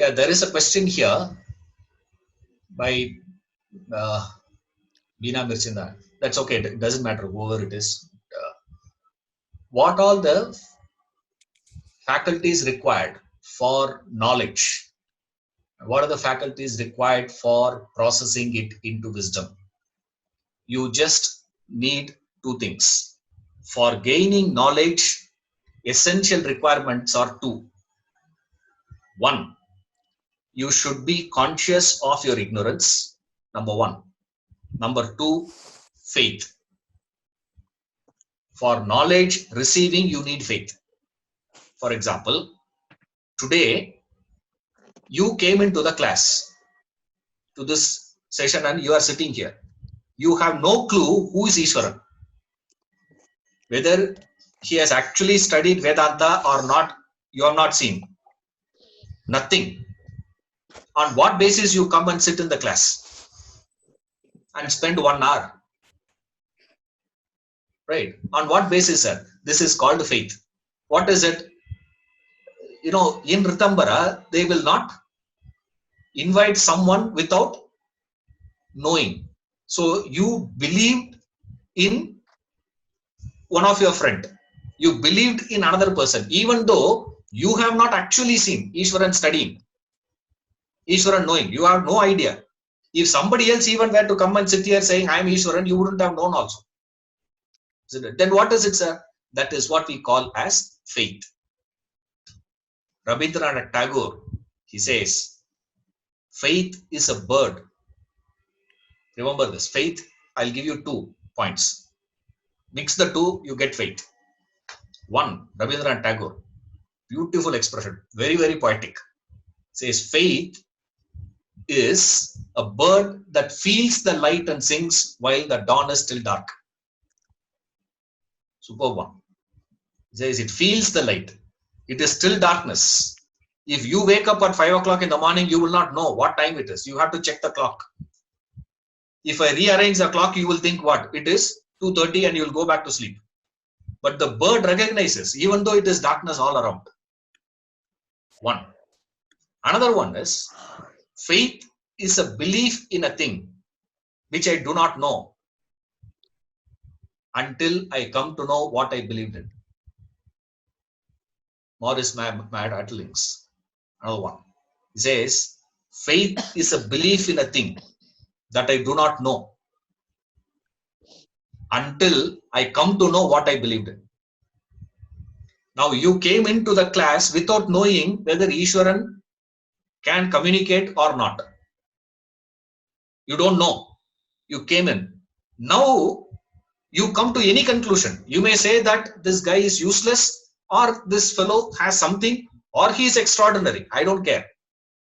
Yeah, there is a question here by Beena Mirchinda. That's okay. It doesn't matter whoever it is. What all the faculties required for knowledge? What are the faculties required for processing it into wisdom? You just need two things. For gaining knowledge, essential requirements are two. One, you should be conscious of your ignorance. Number one. Number two, faith. For knowledge receiving, you need faith. For example, today you came into the class, to this session, and you are sitting here. You have no clue who is Ishwaran. Whether he has actually studied Vedanta or not, you have not seen. Nothing. On what basis you come and sit in the class and spend 1 hour? Right? On what basis, sir? This is called faith. What is it? In Rtambhara, they will not invite someone without knowing. So you believed in one of your friend. You believed in another person, even though you have not actually seen Ishwaran studying, Ishwaran knowing. You have no idea. If somebody else even were to come and sit here saying, I am Ishwaran, you wouldn't have known also. Then what is it, sir? That is what we call as faith. Rabindranath Tagore, he says, faith is a bird. Remember this. Faith, I'll give you 2 points. Mix the two, you get faith. One, Rabindranath Tagore, beautiful expression, very, very poetic. Says, faith is a bird that feels the light and sings while the dawn is still dark. Superb one. Says it feels the light. It is still darkness. If you wake up at 5 o'clock in the morning, you will not know what time it is. You have to check the clock. If I rearrange the clock, you will think what? It is 2:30 and you will go back to sleep. But the bird recognizes, even though it is darkness all around. One. Another one is, faith is a belief in a thing which I do not know until I come to know what I believed in. Maurice Maeterlinck, another one. He says, faith is a belief in a thing that I do not know until I come to know what I believed in. Now you came into the class without knowing whether Ishwaran can communicate or not. You don't know. You came in. Now you come to any conclusion. You may say that this guy is useless, or this fellow has something, or he is extraordinary. I don't care.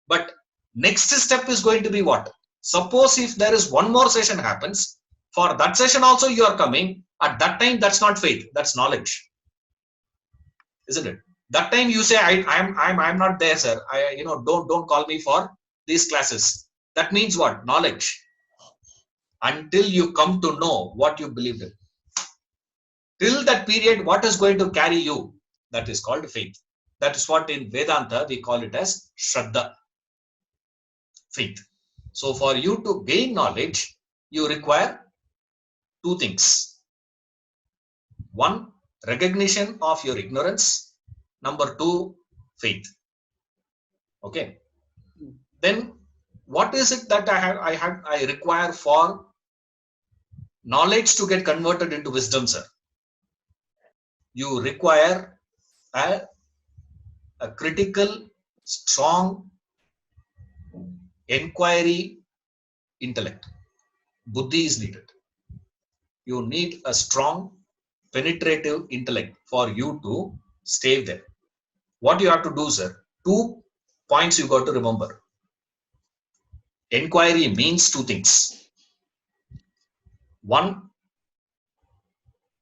But next step is going to be what? Suppose if there is one more session happens, for that session also you are coming. At that time, that's not faith, that's knowledge. Isn't it? That time you say, I'm not there, sir. Don't call me for these classes. That means what? Knowledge. Until you come to know what you believed in. Till that period, what is going to carry you? That is called faith. That is what in Vedanta we call it as Shraddha. Faith. So for you to gain knowledge, you require 2 things. One, recognition of your ignorance. Number 2, faith. Okay. Then what is it that I require for knowledge to get converted into wisdom, sir? You require a critical, strong inquiry intellect. Buddhi is needed. You need a strong, penetrative intellect for you to stay there. What you have to do, sir? 2 points you got to remember. Inquiry means 2 things. One,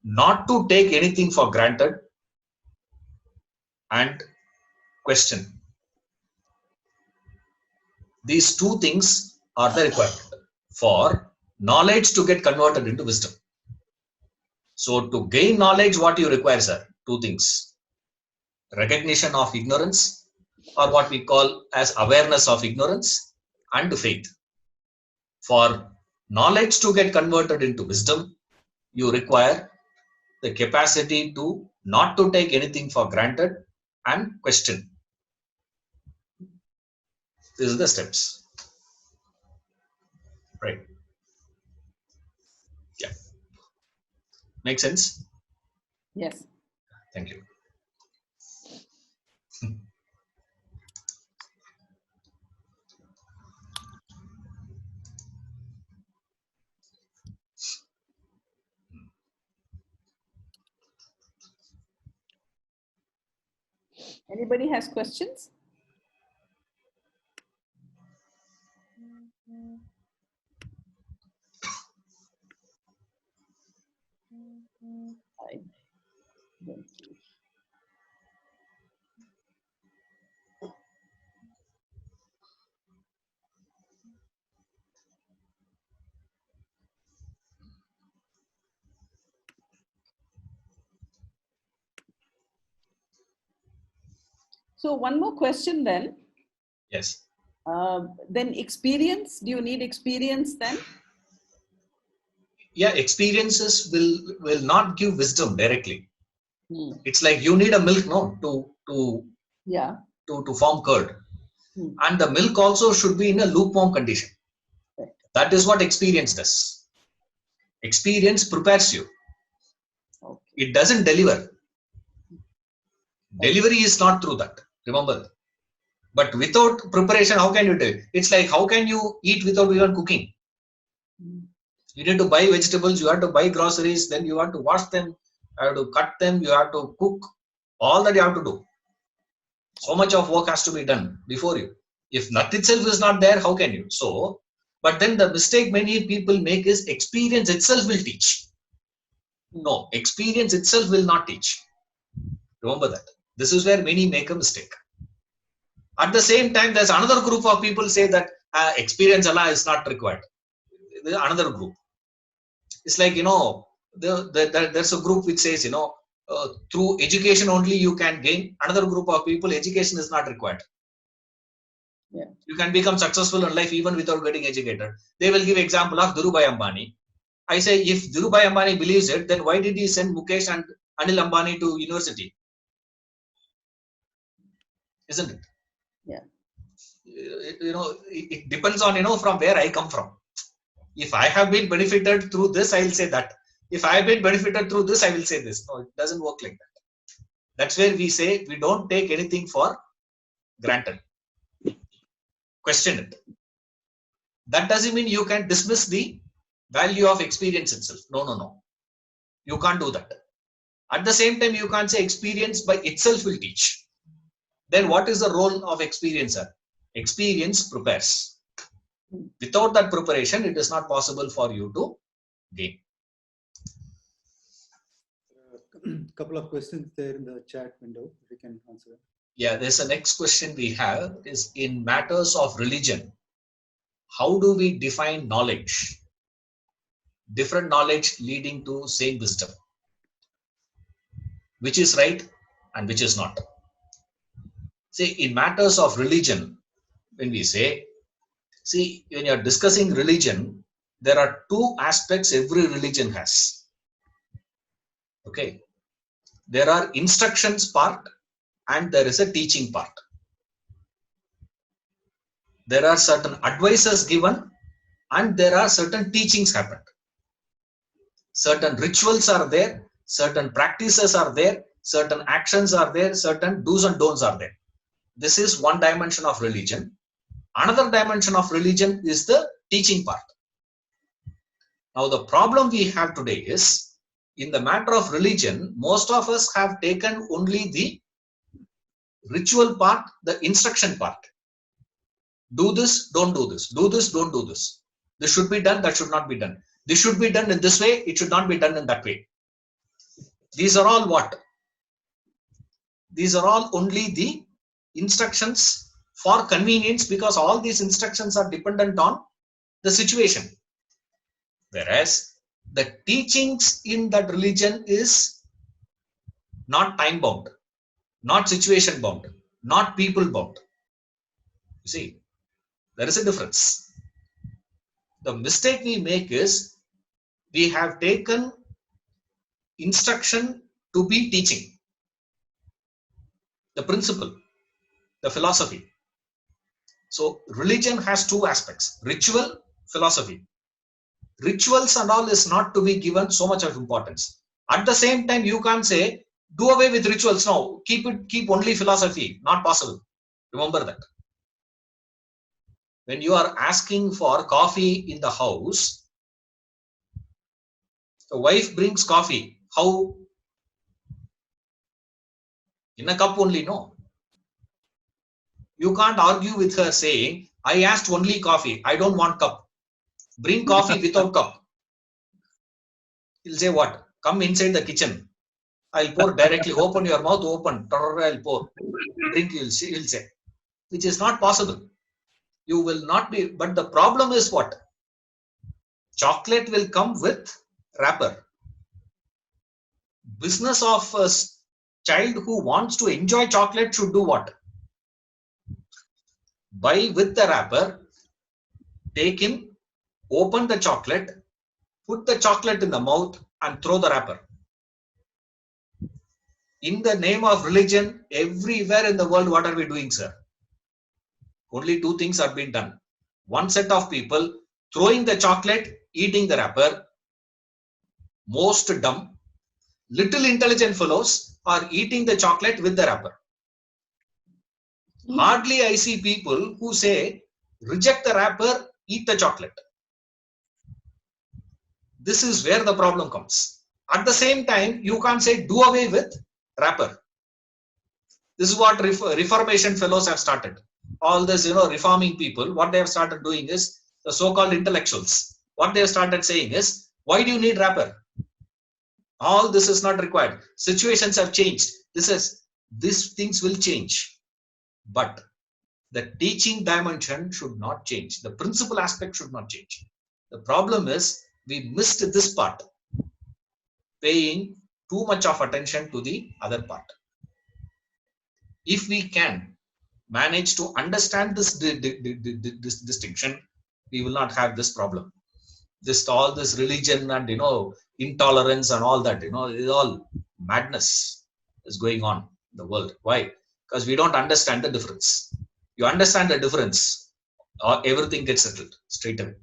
not to take anything for granted, and question. These 2 things are the requirement for knowledge to get converted into wisdom. So to gain knowledge, what you require, sir? 2 things. Recognition of ignorance or what we call as awareness of ignorance, and faith. For knowledge to get converted into wisdom, you require the capacity to not to take anything for granted and question. These are the steps. Right. Yeah. Make sense? Yes. Thank you. Anybody has questions? I don't see. So one more question then. Yes. Then experience, do you need experience then? Yeah, experiences will not give wisdom directly. Hmm. It's like you need a milk, no, to Yeah. to form curd. Hmm. And the milk also should be in a lukewarm condition. Right. That is what experience does. Experience prepares you. Okay. It doesn't deliver. Delivery is not through that. Remember. But without preparation, how can you do it? It's like how can you eat without even cooking? Hmm. You need to buy vegetables, you have to buy groceries, then you have to wash them, you have to cut them, you have to cook. All that you have to do. So much of work has to be done before you. If nut itself is not there, how can you? So, but then the mistake many people make is experience itself will teach. No, experience itself will not teach. Remember that. This is where many make a mistake. At the same time, there's another group of people say that experience Allah is not required. There's another group. It's like, there's a group which says, through education only you can gain. Another group of people, education is not required. Yeah. You can become successful in life even without getting educated. They will give example of Dhirubhai Ambani. I say, if Dhirubhai Ambani believes it, then why did he send Mukesh and Anil Ambani to university? Isn't it? Yeah. It depends on, from where I come from. If I have been benefited through this, I will say that. If I have been benefited through this, I will say this. No, it doesn't work like that. That's where we say we don't take anything for granted. Question it. That doesn't mean you can dismiss the value of experience itself. No. You can't do that. At the same time, you can't say experience by itself will teach. Then what is the role of experiencer? Experience prepares. Without that preparation, it is not possible for you to gain. Couple of questions there in the chat window, if you can answer. Yeah, there's a next question we have is in matters of religion. How do we define knowledge? Different knowledge leading to same wisdom. Which is right and which is not. See, in matters of religion, when we say, see, when you're discussing religion, there are two aspects every religion has. Okay. There are instructions part and there is a teaching part. There are certain advices given and there are certain teachings happened. Certain rituals are there, certain practices are there, certain actions are there, certain do's and don'ts are there. This is one dimension of religion. Another dimension of religion is the teaching part. Now the problem we have today is, in the matter of religion, most of us have taken only the ritual part, the instruction part. Do this, don't do this. Do this, don't do this. This should be done, that should not be done. This should be done in this way, it should not be done in that way. These are all what? These are all only the instructions for convenience, because all these instructions are dependent on the situation. Whereas the teachings in that religion is not time bound, not situation bound. not people bound. You see, there is a difference. The mistake we make is we have taken instruction to be teaching, the principle, the philosophy. So religion has two aspects: ritual, philosophy. Rituals and all is not to be given so much of importance. At the same time, you can't say do away with rituals now, keep only philosophy. Not possible. Remember that. When you are asking for coffee in the house, the wife brings coffee. How? In a cup only, no. You can't argue with her saying, I asked only coffee, I don't want cup. Bring coffee without cup. He'll say what? Come inside the kitchen. I'll pour directly. Open your mouth, open. I'll pour. Drink, he'll say. Which is not possible. You will not be. But the problem is what? Chocolate will come with wrapper. Business of a child who wants to enjoy chocolate should do what? Buy with the wrapper, take in, open the chocolate, put the chocolate in the mouth and throw the wrapper. In the name of religion, everywhere in the world, what are we doing, sir? Only two things are being done. One set of people throwing the chocolate, eating the wrapper, most dumb. Little intelligent fellows are eating the chocolate with the wrapper. Hardly I see people who say, reject the wrapper, eat the chocolate. This is where the problem comes. At the same time, you can't say do away with wrapper. This is what Reformation fellows have started. All this, reforming people, what they have started doing is, the so-called intellectuals, what they have started saying is, why do you need wrapper? All this is not required. Situations have changed. These things will change. But the teaching dimension should not change. The principal aspect should not change. The problem is we missed this part, paying too much of attention to the other part. If we can manage to understand this distinction, we will not have this problem. All this religion and intolerance and all that, is all madness is going on in the world. Why? Because we don't understand the difference. You understand the difference, or everything gets settled straight away.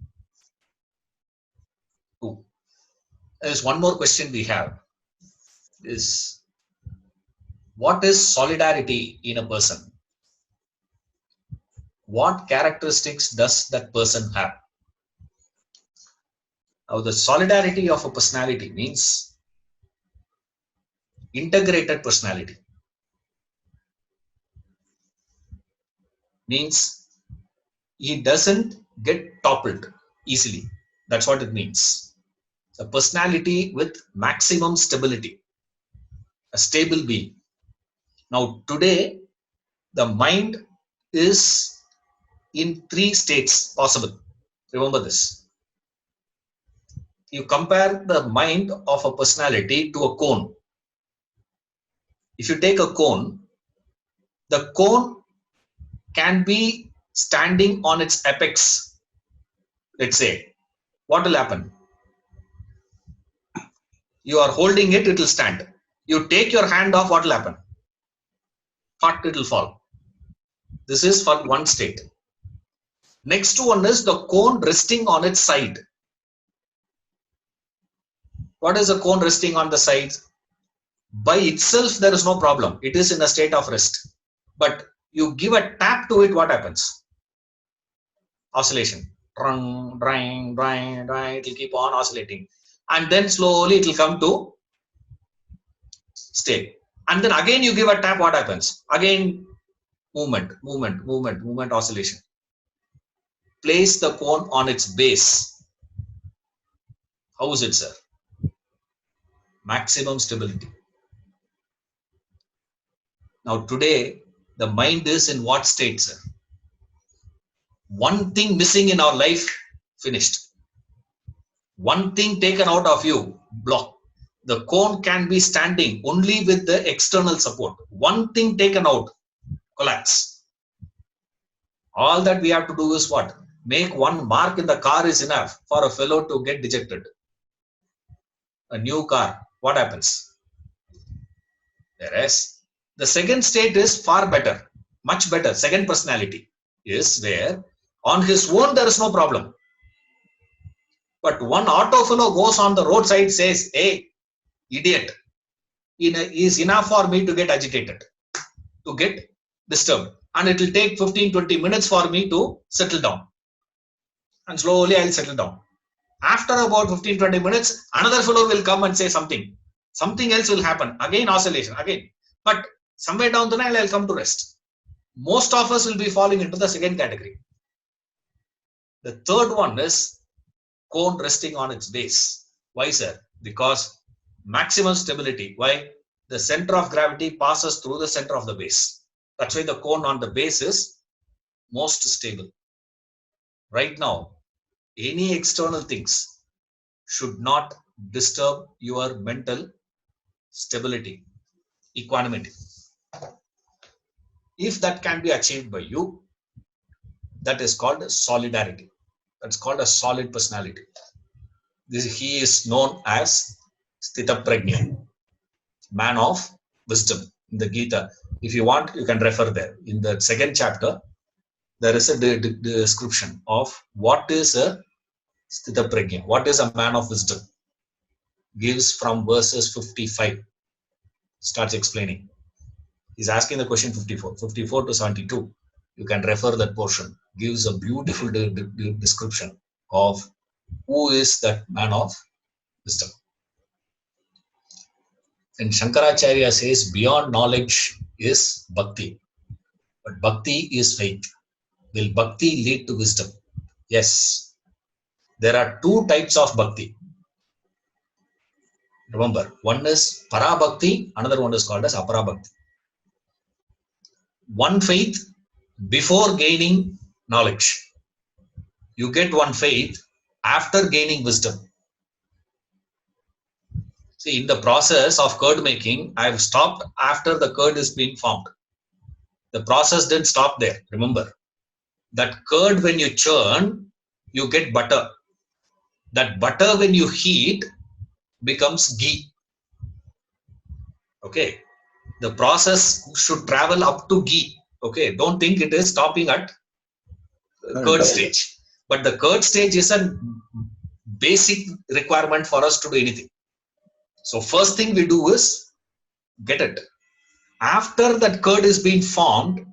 There's one more question we have is, what is solidarity in a person? What characteristics does that person have? Now, the solidarity of a personality means integrated personality. Means he doesn't get toppled easily. That's what it means. A personality with maximum stability, a stable being. Now, today, the mind is in 3 states possible. Remember this. You compare the mind of a personality to a cone. If you take a cone, the cone can be standing on its apex. Let's say, what will happen? You are holding it, it will stand. You take your hand off, what will happen? It will fall. This is for one state. Next one is the cone resting on its side. What is a cone resting on the side? By itself, there is no problem. It is in a state of rest. But you give a tap to it, what happens? Oscillation. Rung, drying, drying, drying. It will keep on oscillating. And then slowly it will come to stay. And then again you give a tap, what happens? Again, movement, movement, movement, movement, oscillation. Place the cone on its base. How is it, sir? Maximum stability. Now today, the mind is in what state, sir? One thing missing in our life, finished. One thing taken out of you, block. The cone can be standing only with the external support. One thing taken out, collapse. All that we have to do is what? Make one mark in the car is enough for a fellow to get dejected. A new car, what happens? Whereas the second state is far better, much better. Second personality is where on his own there is no problem. But one auto fellow goes on the roadside, says, hey, idiot, is enough for me to get agitated, to get disturbed. And it will take 15-20 minutes for me to settle down. And slowly I'll settle down. After about 15-20 minutes, another fellow will come and say something. Something else will happen. Again, oscillation, again. But somewhere down the line, I'll come to rest. Most of us will be falling into the second category. The third one is cone resting on its base. Why, sir? Because maximum stability. Why? The center of gravity passes through the center of the base. That's why the cone on the base is most stable. Right now, any external things should not disturb your mental stability, equanimity. If that can be achieved by you, that is called solidarity. That's called a solid personality. He is known as Theta Prajna, man of wisdom in the Gita. If you want, you can refer there. In the second chapter, there is a description of what is a Theta Prajna, what is a man of wisdom. Gives from verses 55, starts explaining. He's asking the question 54 to 72. You can refer that portion. Gives a beautiful description of who is that man of wisdom. And Shankaracharya says beyond knowledge is bhakti. But bhakti is faith. Will bhakti lead to wisdom? Yes. There are two types of bhakti. Remember, one is para bhakti, another one is called as apara bhakti. One faith before gaining knowledge. You get one faith after gaining wisdom. See, in the process of curd making, I've stopped after the curd is being formed. The process didn't stop there. Remember, that curd when you churn, you get butter. That butter when you heat becomes ghee. Okay. The process should travel up to ghee. Okay. Don't think it is stopping at curd stage. But the curd stage is a basic requirement for us to do anything. So first thing we do is get it. After that curd is being formed,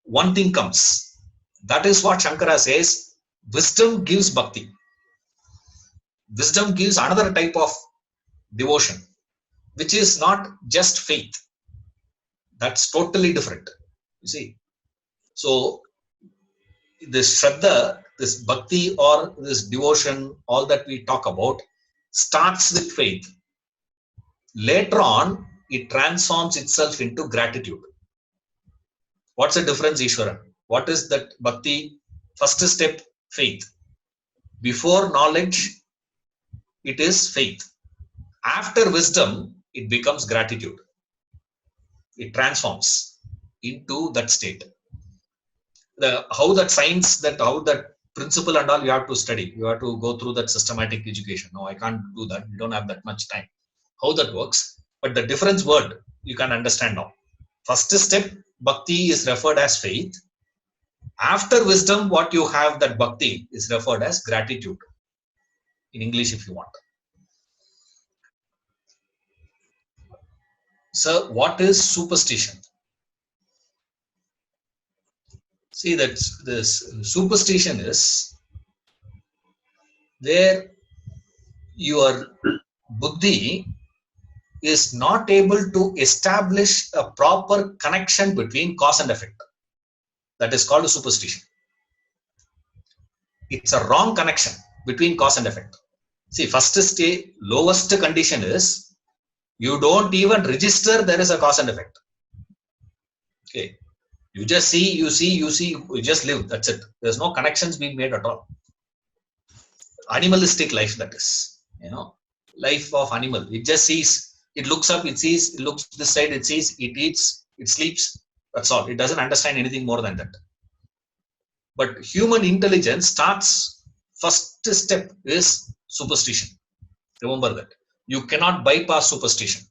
one thing comes. That is what Shankara says, wisdom gives bhakti. Wisdom gives another type of devotion, which is not just faith. That's totally different. You see. So this Shraddha, this bhakti or this devotion, all that we talk about, starts with faith. Later on, it transforms itself into gratitude. What's the difference, Ishwaran? What is that bhakti? First step, faith. Before knowledge, it is faith. After wisdom, it becomes gratitude. It transforms into that state. How that science, how that principle and all, you have to study. You have to go through that systematic education. No, I can't do that. We don't have that much time. How that works, but the difference word you can understand now. First step, bhakti is referred as faith. After wisdom, what you have, that bhakti is referred as gratitude. In English, if you want. So, what is superstition? See, that this superstition is where your buddhi is not able to establish a proper connection between cause and effect. That is called a superstition. It's a wrong connection between cause and effect. See, first stage, lowest condition is you don't even register there is a cause and effect. Okay. You just see, you just live. That's it. There's no connections being made at all. Animalistic life, that is. Life of animal. It just sees. It looks up, it sees, it looks this side, it sees, it eats, it sleeps. That's all. It doesn't understand anything more than that. But human intelligence starts, first step is superstition. Remember that. You cannot bypass superstition.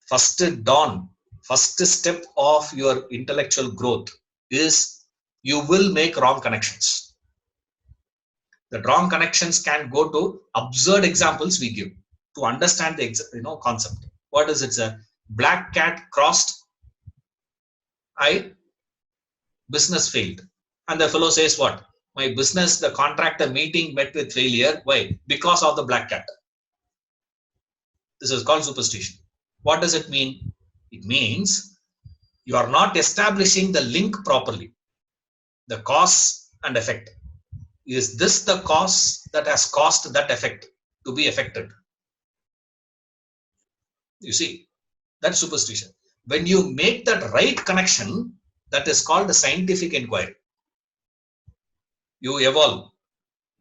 First dawn, first step of your intellectual growth is you will make wrong connections. The wrong connections can go to absurd examples we give to understand the concept. What is it, sir? Black cat crossed, business failed. And the fellow says what? My business, the contractor meeting met with failure. Why? Because of the black cat. This is called superstition. What does it mean? It means you are not establishing the link properly. The cause and effect. Is this the cause that has caused that effect to be affected? You see, that's superstition. When you make that right connection, that is called the scientific inquiry. You evolve.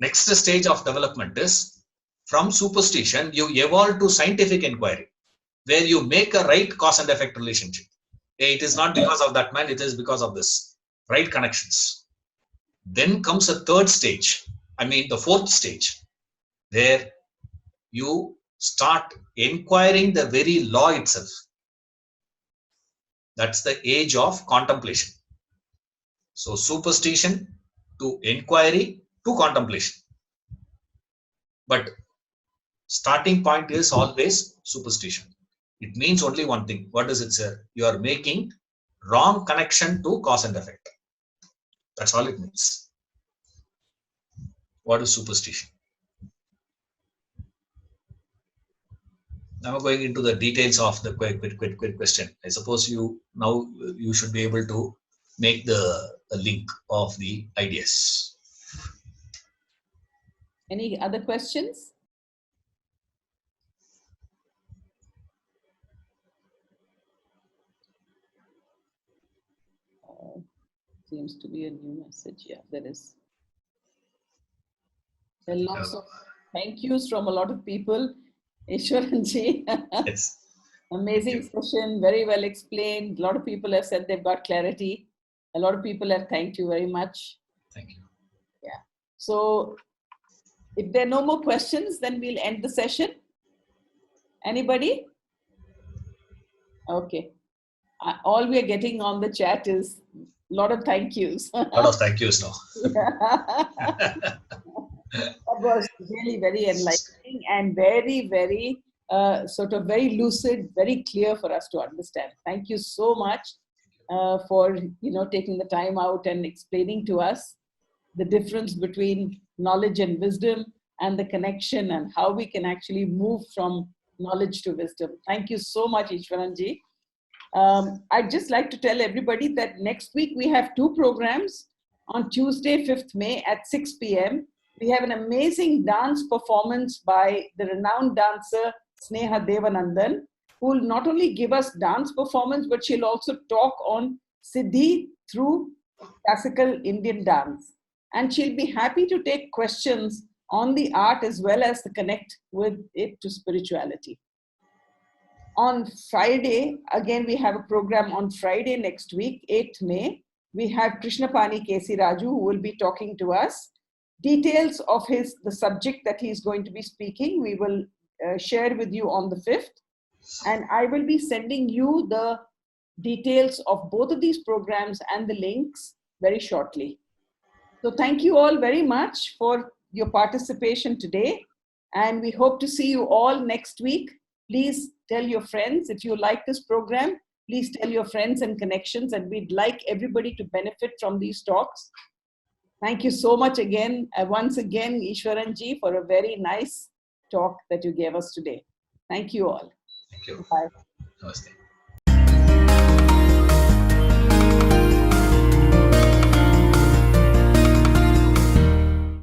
Next stage of development is from superstition, you evolve to scientific inquiry, where you make a right cause and effect relationship. It is not because of that man, it is because of this. Right connections. Then comes a third stage, the fourth stage, where you start inquiring the very law itself. That's the age of contemplation. So superstition to inquiry to contemplation. But starting point is always superstition. It means only one thing. What does it say? You are making wrong connection to cause and effect. That's all it means. What is superstition? Now going into the details of the quick question. I suppose you should be able to make the link of the ideas. Any other questions? Seems to be a new message. Yeah, there is. There are lots of thank yous from a lot of people. Ishwaranji. Yes. Amazing session, very well explained. A lot of people have said they've got clarity. A lot of people have thanked you very much. Thank you. Yeah. So if there are no more questions, then we'll end the session. Anybody? Okay. All we are getting on the chat is a lot of thank yous. A lot of thank yous now. That was really very enlightening and very, very very lucid, very clear for us to understand. Thank you so much for taking the time out and explaining to us the difference between knowledge and wisdom and the connection and how we can actually move from knowledge to wisdom. Thank you so much, Ishwaranji. I'd just like to tell everybody that next week we have 2 programs. On Tuesday, 5th May at 6 p.m. We have an amazing dance performance by the renowned dancer Sneha Devanandan, who will not only give us dance performance, but she'll also talk on Siddhi through classical Indian dance. And she'll be happy to take questions on the art as well as to connect with it to spirituality. On Friday, again, we have a program on Friday next week, 8th May. We have Krishnapani K.C. Raju, who will be talking to us. Details of the subject that he is going to be speaking, we will share with you on the 5th. And I will be sending you the details of both of these programs and the links very shortly. So thank you all very much for your participation today. And we hope to see you all next week. Please tell your friends, if you like this program, please tell your friends and connections, and we'd like everybody to benefit from these talks. Thank you so much again, once again, Ishwaranji, for a very nice talk that you gave us today. Thank you all. Thank you. Bye. Namaste.